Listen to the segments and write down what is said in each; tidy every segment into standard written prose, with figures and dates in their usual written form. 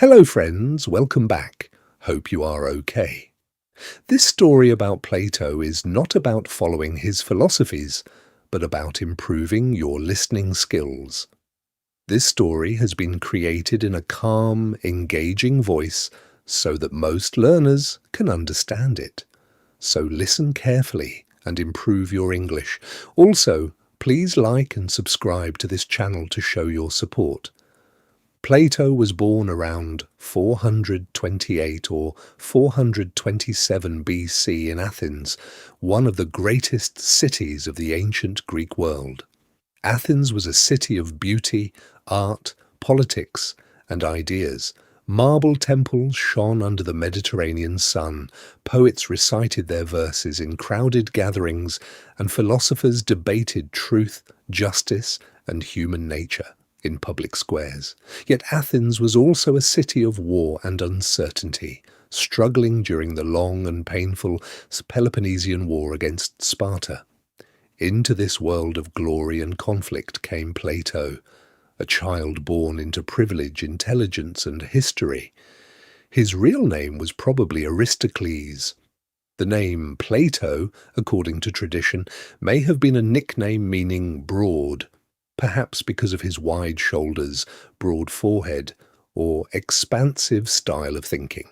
Hello friends, welcome back. Hope you are okay. This story about Plato is not about following his philosophies, but about improving your listening skills. This story has been created in a calm, engaging voice so that most learners can understand it. So listen carefully and improve your English. Also, please like and subscribe to this channel to show your support. Plato was born around 428 or 427 BC in Athens, one of the greatest cities of the ancient Greek world. Athens was a city of beauty, art, politics, and ideas. Marble temples shone under the Mediterranean sun, poets recited their verses in crowded gatherings, and philosophers debated truth, justice, and human nature in public squares. Yet Athens was also a city of war and uncertainty, struggling during the long and painful Peloponnesian War against Sparta. Into this world of glory and conflict came Plato, a child born into privilege, intelligence, and history. His real name was probably Aristocles. The name Plato, according to tradition, may have been a nickname meaning broad, perhaps because of his wide shoulders, broad forehead, or expansive style of thinking.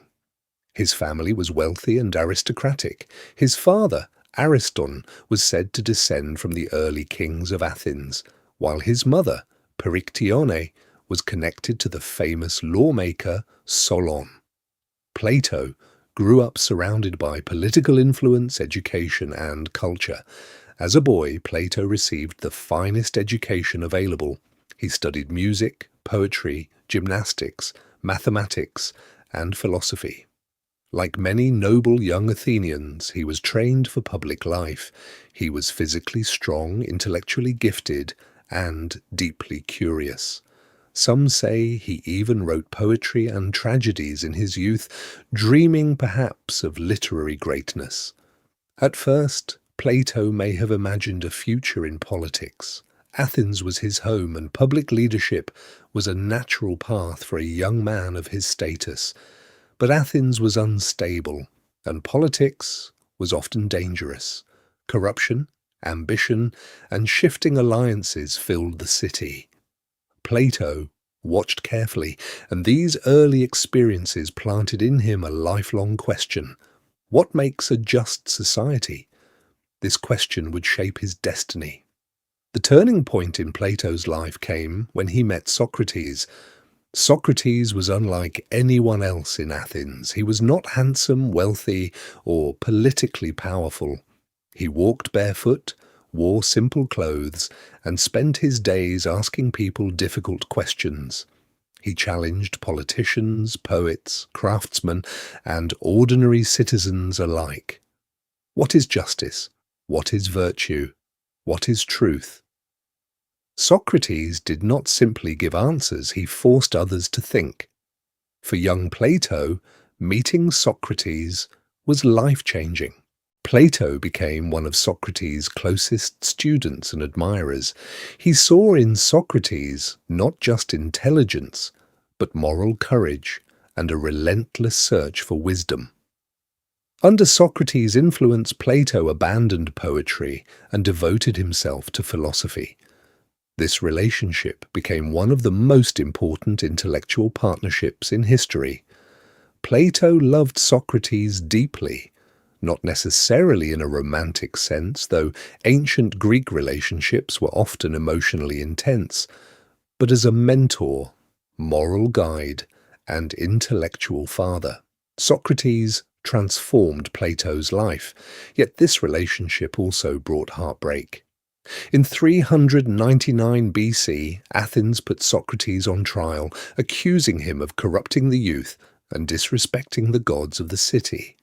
His family was wealthy and aristocratic. His father, Aristotle, was said to descend from the early kings of Athens, while his mother, Perictione, was connected to the famous lawmaker Solon. Plato grew up surrounded by political influence, education, and culture. As a boy, Plato received the finest education available. He studied music, poetry, gymnastics, mathematics, and philosophy. Like many noble young Athenians, he was trained for public life. He was physically strong, intellectually gifted, and deeply curious. Some say he even wrote poetry and tragedies in his youth, dreaming perhaps of literary greatness. At first, Plato may have imagined a future in politics. Athens was his home, and public leadership was a natural path for a young man of his status. But Athens was unstable, and politics was often dangerous. Corruption, ambition, and shifting alliances filled the city. Plato watched carefully, and these early experiences planted in him a lifelong question: what makes a just society? This question would shape his destiny. The turning point in Plato's life came when he met Socrates. Socrates was unlike anyone else in Athens. He was not handsome, wealthy, or politically powerful. He walked barefoot, wore simple clothes, and spent his days asking people difficult questions. He challenged politicians, poets, craftsmen, and ordinary citizens alike. What is justice? What is virtue? What is truth? Socrates did not simply give answers, he forced others to think. For young Plato, meeting Socrates was life-changing. Plato became one of Socrates' closest students and admirers. He saw in Socrates not just intelligence, but moral courage and a relentless search for wisdom. Under Socrates' influence, Plato abandoned poetry and devoted himself to philosophy. This relationship became one of the most important intellectual partnerships in history. Plato loved Socrates deeply, not necessarily in a romantic sense, though ancient Greek relationships were often emotionally intense, but as a mentor, moral guide, and intellectual father. Socrates transformed Plato's life, yet this relationship also brought heartbreak. In 399 BC, Athens put Socrates on trial, accusing him of corrupting the youth and disrespecting the gods of the city.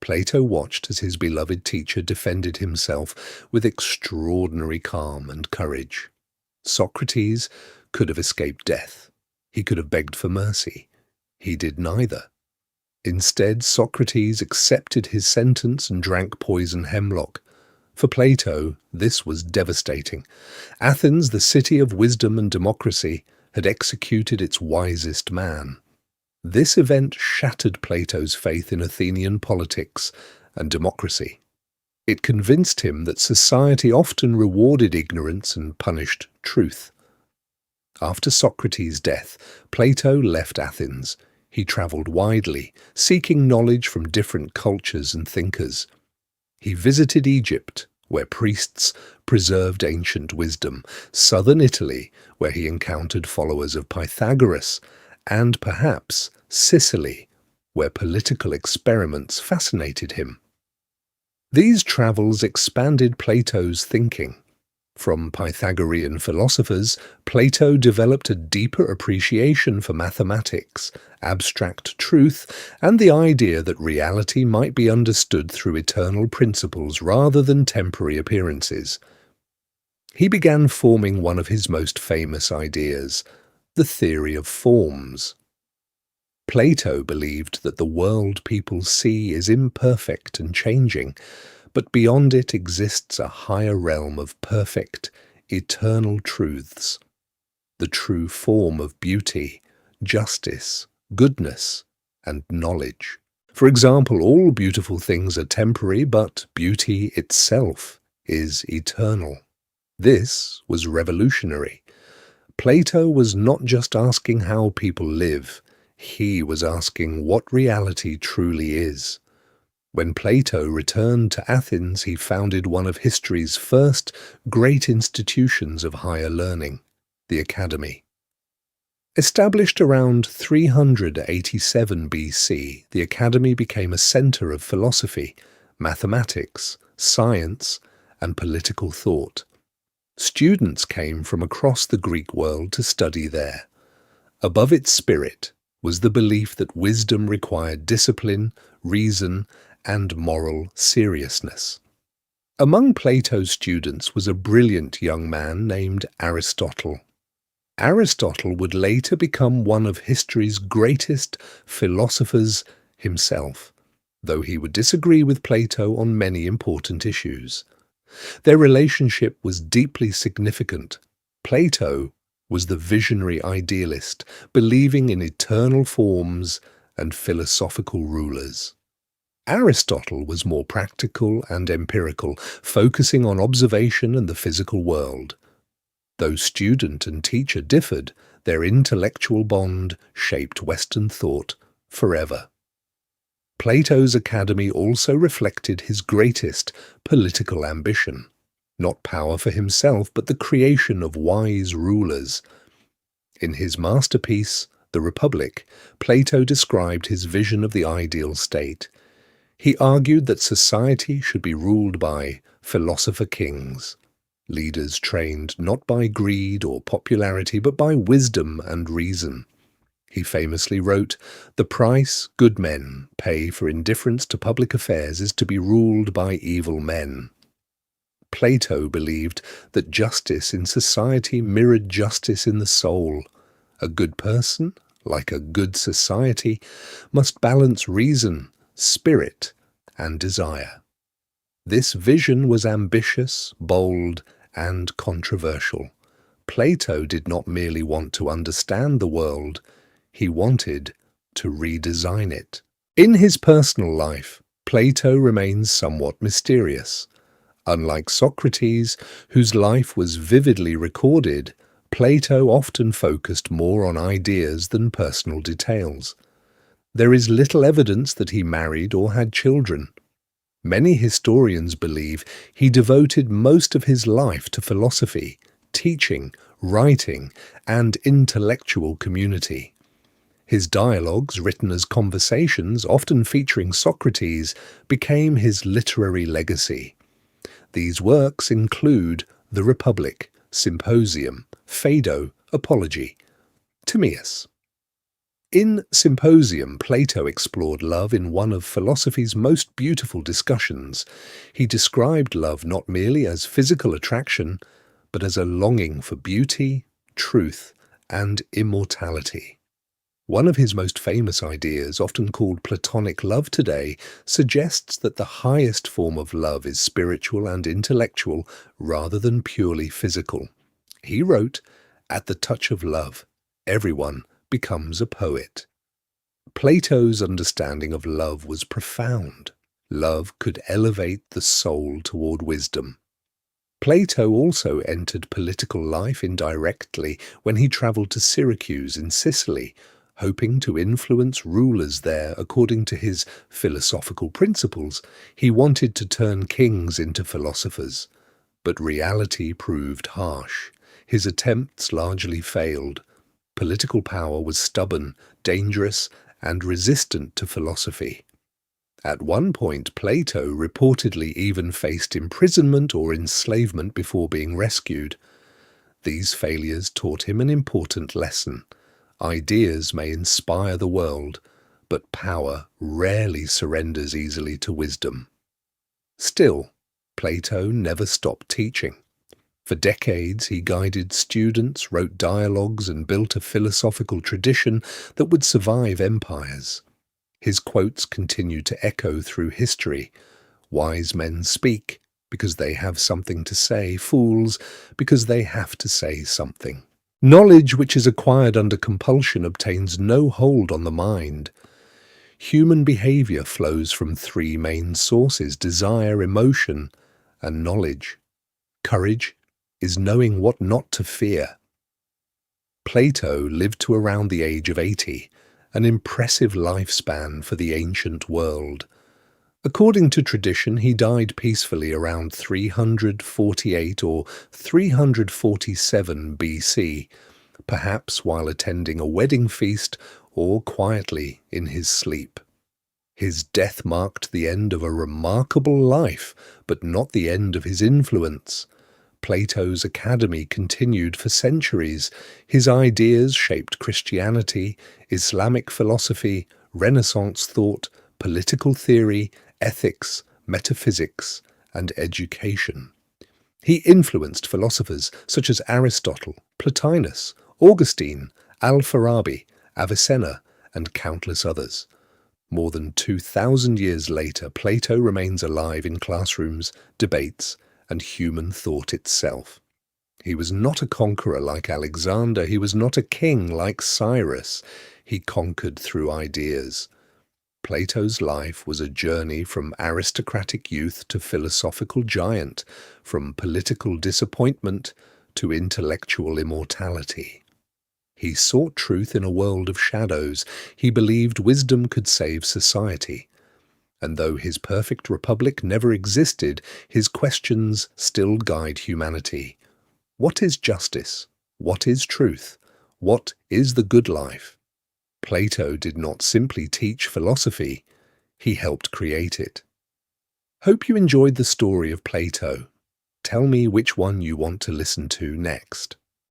Plato watched as his beloved teacher defended himself with extraordinary calm and courage. Socrates could have escaped death. He could have begged for mercy. He did neither. Instead, Socrates accepted his sentence and drank poison hemlock. For Plato, this was devastating. Athens, the city of wisdom and democracy, had executed its wisest man. This event shattered Plato's faith in Athenian politics and democracy. It convinced him that society often rewarded ignorance and punished truth. After Socrates' death, Plato left Athens. He travelled widely, seeking knowledge from different cultures and thinkers. He visited Egypt, where priests preserved ancient wisdom, southern Italy, where he encountered followers of Pythagoras, and perhaps Sicily, where political experiments fascinated him. These travels expanded Plato's thinking. From Pythagorean philosophers, Plato developed a deeper appreciation for mathematics, abstract truth, and the idea that reality might be understood through eternal principles rather than temporary appearances. He began forming one of his most famous ideas, the theory of forms. Plato believed that the world people see is imperfect and changing, but beyond it exists a higher realm of perfect, eternal truths, the true form of beauty, justice, goodness, and knowledge. For example, all beautiful things are temporary, but beauty itself is eternal. This was revolutionary. Plato was not just asking how people live, he was asking what reality truly is. When Plato returned to Athens, he founded one of history's first great institutions of higher learning, the Academy. Established around 387 BC, the Academy became a center of philosophy, mathematics, science, and political thought. Students came from across the Greek world to study there. Above its spirit was the belief that wisdom required discipline, reason, and moral seriousness. Among Plato's students was a brilliant young man named Aristotle. Aristotle would later become one of history's greatest philosophers himself, though he would disagree with Plato on many important issues. Their relationship was deeply significant. Plato was the visionary idealist, believing in eternal forms and philosophical rulers. Aristotle was more practical and empirical, focusing on observation and the physical world. Though student and teacher differed, their intellectual bond shaped Western thought forever. Plato's Academy also reflected his greatest political ambition, not power for himself, but the creation of wise rulers. In his masterpiece, The Republic, Plato described his vision of the ideal state. He argued that society should be ruled by philosopher kings, leaders trained not by greed or popularity but by wisdom and reason. He famously wrote, "The price good men pay for indifference to public affairs is to be ruled by evil men." Plato believed that justice in society mirrored justice in the soul. A good person, like a good society, must balance reason, spirit, and desire. This vision was ambitious, bold, and controversial. Plato did not merely want to understand the world, he wanted to redesign it. In his personal life, Plato remains somewhat mysterious. Unlike Socrates, whose life was vividly recorded, Plato often focused more on ideas than personal details. There is little evidence that he married or had children. Many historians believe he devoted most of his life to philosophy, teaching, writing, and intellectual community. His dialogues, written as conversations, often featuring Socrates, became his literary legacy. These works include The Republic, Symposium, Phaedo, Apology, Timaeus. In Symposium, Plato explored love in one of philosophy's most beautiful discussions. He described love not merely as physical attraction, but as a longing for beauty, truth, and immortality. One of his most famous ideas, often called Platonic love today, suggests that the highest form of love is spiritual and intellectual rather than purely physical. He wrote, "At the touch of love, everyone becomes a poet." Plato's understanding of love was profound. Love could elevate the soul toward wisdom. Plato also entered political life indirectly when he travelled to Syracuse in Sicily, hoping to influence rulers there according to his philosophical principles. He wanted to turn kings into philosophers, but reality proved harsh. His attempts largely failed. Political power was stubborn, dangerous, and resistant to philosophy. At one point, Plato reportedly even faced imprisonment or enslavement before being rescued. These failures taught him an important lesson. Ideas may inspire the world, but power rarely surrenders easily to wisdom. Still, Plato never stopped teaching. For decades, he guided students, wrote dialogues, and built a philosophical tradition that would survive empires. His quotes continue to echo through history. Wise men speak because they have something to say, fools because they have to say something. Knowledge which is acquired under compulsion obtains no hold on the mind. Human behavior flows from three main sources: desire, emotion, and knowledge. Courage is knowing what not to fear. Plato lived to around the age of 80, an impressive lifespan for the ancient world. According to tradition, he died peacefully around 348 or 347 BC, perhaps while attending a wedding feast or quietly in his sleep. His death marked the end of a remarkable life, but not the end of his influence. Plato's academy continued for centuries. His ideas shaped Christianity, Islamic philosophy, Renaissance thought, political theory, ethics, metaphysics, and education. He influenced philosophers such as Aristotle, Plotinus, Augustine, Al-Farabi, Avicenna, and countless others. More than 2,000 years later, Plato remains alive in classrooms, debates, and human thought itself. He was not a conqueror like Alexander. He was not a king like Cyrus. He conquered through ideas. Plato's life was a journey from aristocratic youth to philosophical giant, from political disappointment to intellectual immortality. He sought truth in a world of shadows. He believed wisdom could save society. And though his perfect republic never existed, his questions still guide humanity. What is justice? What is truth? What is the good life? Plato did not simply teach philosophy, he helped create it. Hope you enjoyed the story of Plato. Tell me which one you want to listen to next.